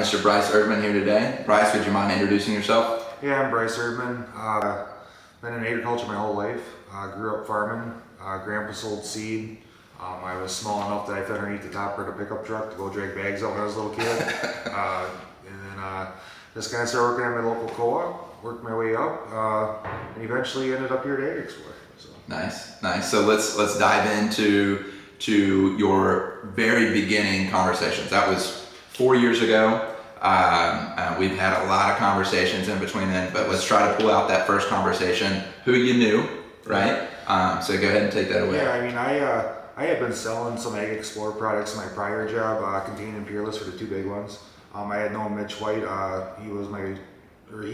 Mr. Bryce Erdman here today. Bryce, would you mind introducing yourself? Yeah, I'm Bryce Erdman. Been in agriculture my whole life. Grew up farming. Grandpa sold seed. I was small enough that I fit underneath the top of the pickup truck to go drag bags out when I was a little kid. And then just kind of started working at my local co-op, worked my way up, and eventually ended up here at AgXplore. So. Nice. So let's dive into your very beginning conversations. That was 4 years ago. We've had a lot of conversations in between then, but let's try to pull out that first conversation. Who you knew, right? So go ahead and take that away. Yeah, I mean, I had been selling some AgXplore products in my prior job, Contain and Peerless for the two big ones. I had known Mitch White. He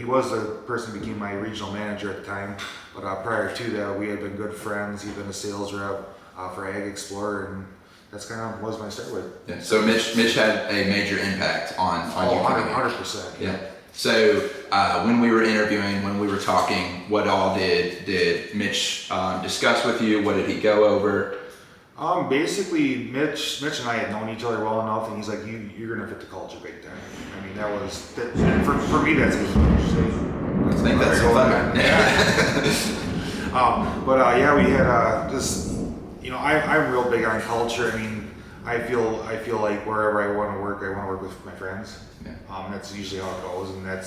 was the person who became my regional manager at the time. But prior to that, we had been good friends. He'd been a sales rep for AgXplore, and that's kind of was my start with. Yeah. So Mitch had a major impact on you. 100%. Yeah. So when we were interviewing, when we were talking, what all did Mitch discuss with you? What did he go over? Basically, Mitch and I had known each other well enough, and he's like, "You're gonna fit the culture big time." I mean, that was for me. That's good. I think that's fun. Yeah, we had just I'm real big on culture. I mean, I feel like wherever I want to work with my friends. Yeah. That's usually how it goes, and that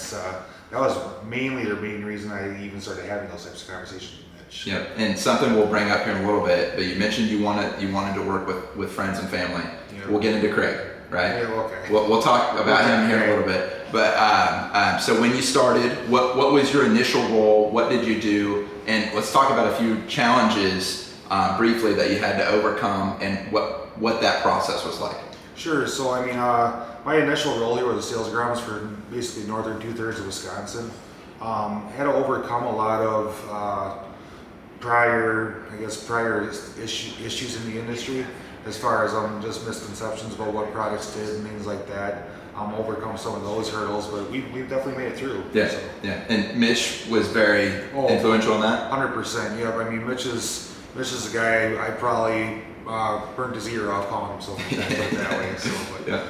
was mainly the main reason I even started having those types of conversations with Mitch. Yeah, and something we'll bring up here in a little bit, but you mentioned you wanted to work with friends and family. Yeah. We'll get into Craig, right? Yeah, okay. We'll talk about him here in a little bit. But so when you started, what was your initial role? What did you do? And let's talk about a few challenges briefly that you had to overcome and what that process was like. Sure. So I mean, my initial role here was a sales agronomist for basically northern 2/3 of Wisconsin. Had to overcome a lot of prior issues in the industry, as far as just misconceptions about what products did and things like that. Overcome some of those hurdles, but we've definitely made it through. Yeah, so. Yeah. And Mitch was very influential in that. 100%. Yeah. I mean, Mitch is a guy I probably burnt his ear off calling him something that way. So, but yeah.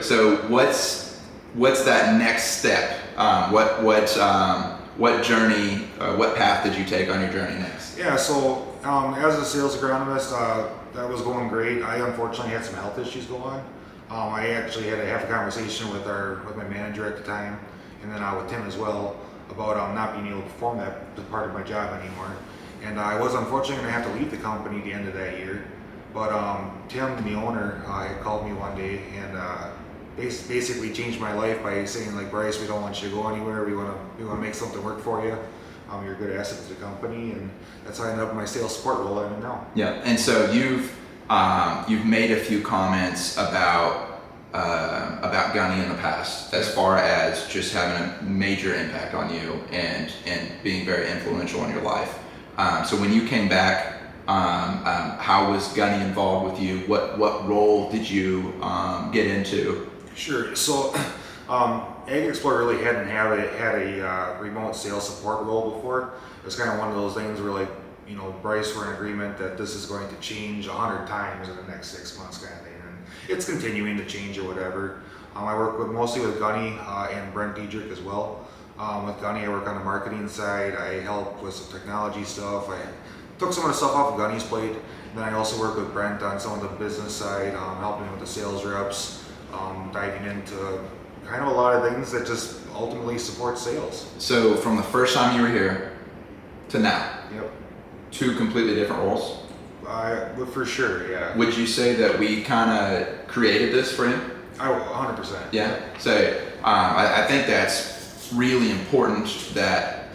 So what's that next step? What journey? What path did you take on your journey next? Yeah. So as a sales agronomist, that was going great. I unfortunately had some health issues go on. I actually had to have a conversation with my manager at the time, and then with Tim as well, about not being able to perform that part of my job anymore. And I was unfortunately going to have to leave the company at the end of that year. But Tim, the owner, had called me one day and basically changed my life by saying, like, "Bryce, we don't want you to go anywhere. We want to make something work for you. You're a good asset to the company," and that's how I ended up in my sales support role I'm in now. Yeah, and so you've made a few comments about Gunny in the past, as far as just having a major impact on you and being very influential in your life. So when you came back, how was Gunny involved with you? What role did you get into? Sure. So AgXplore really hadn't had a remote sales support role before. It was kind of one of those things where, like, Bryce, we're in agreement that this is going to change 100 times in the next 6 months, kind of thing, and it's continuing to change or whatever. I work mostly with Gunny and Brent Diedrich as well. With Gunny, I work on the marketing side. I help with some technology stuff. I took some of the stuff off of Gunny's plate. And then I also work with Brent on some of the business side, helping with the sales reps, diving into kind of a lot of things that just ultimately support sales. So from the first time you were here to now, yep. Two completely different roles? For sure, yeah. Would you say that we kind of created this for him? 100%. Yeah. So I think that's really important that,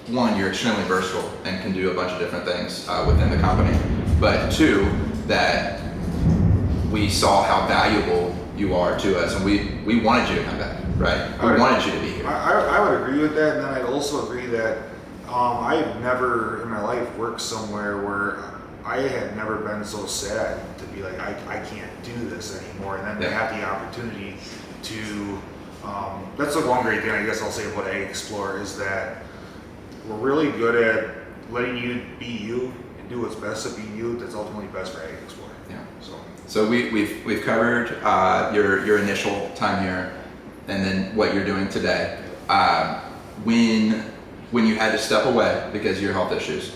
one, you're extremely versatile and can do a bunch of different things within the company, but two, that we saw how valuable you are to us, and we wanted you to come back, right? We wanted you to be here. I would agree with that, and then I'd also agree that I've never in my life worked somewhere where I had never been so sad to be like, I can't do this anymore, and then to have the opportunity to, that's the one great thing I guess I'll say about AgXplore is that we're really good at letting you be you and do what's best to be you. That's ultimately best for AgXplore. Yeah. So. So we've covered your initial time here, and then what you're doing today. When you had to step away because of your health issues,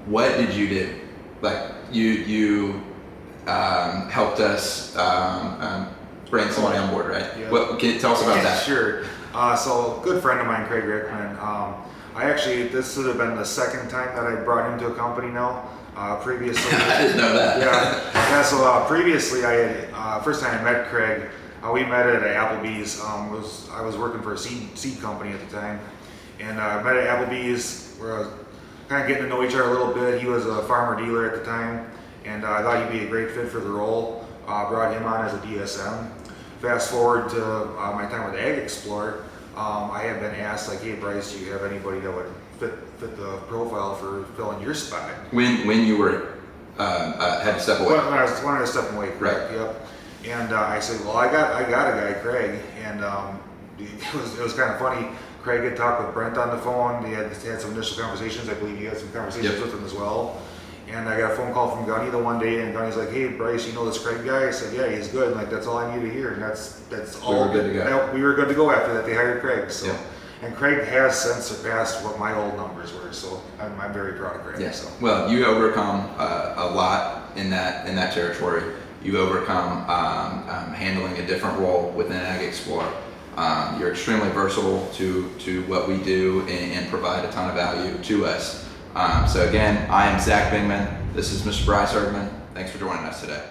what did you do? Like you helped us bring somebody on board, right? Yeah. What can you tell us about that? Sure. So a good friend of mine, Craig Erdman. This would have been the second time that I brought him to a company now. Previously, I didn't know that. yeah. So previously, I had first time I met Craig. We met at Applebee's. I was working for a seed company at the time, and met at Applebee's. Where I was kind of getting to know each other a little bit. He was a farmer dealer at the time, and I thought he'd be a great fit for the role. Brought him on as a DSM. Fast forward to my time with AgXplore, I had been asked like, "Hey Bryce, do you have anybody that would fit the profile for filling your spot?" When you were had to step away. When I was stepping away, correct? Right. Yep. And I said, "Well, I got a guy, Craig," and it was kind of funny. Craig had talked with Brent on the phone. They had some initial conversations. I believe you had some conversations with him as well. And I got a phone call from Gunny the one day, and Gunny's like, "Hey Bryce, you know this Craig guy?" I said, "Yeah, he's good." And like that's all I need to hear, and that's all. We were good to go. We were good to go after that. They hired Craig. So, Yeah. and Craig has since surpassed what my old numbers were. So I'm very proud of Craig. Yes. So. Well, you overcome a lot in that territory. You overcome handling a different role within AgXplore. You're extremely versatile to what we do and provide a ton of value to us. So again, I am Zach Bingman. This is Mr. Bryce Erdman. Thanks for joining us today.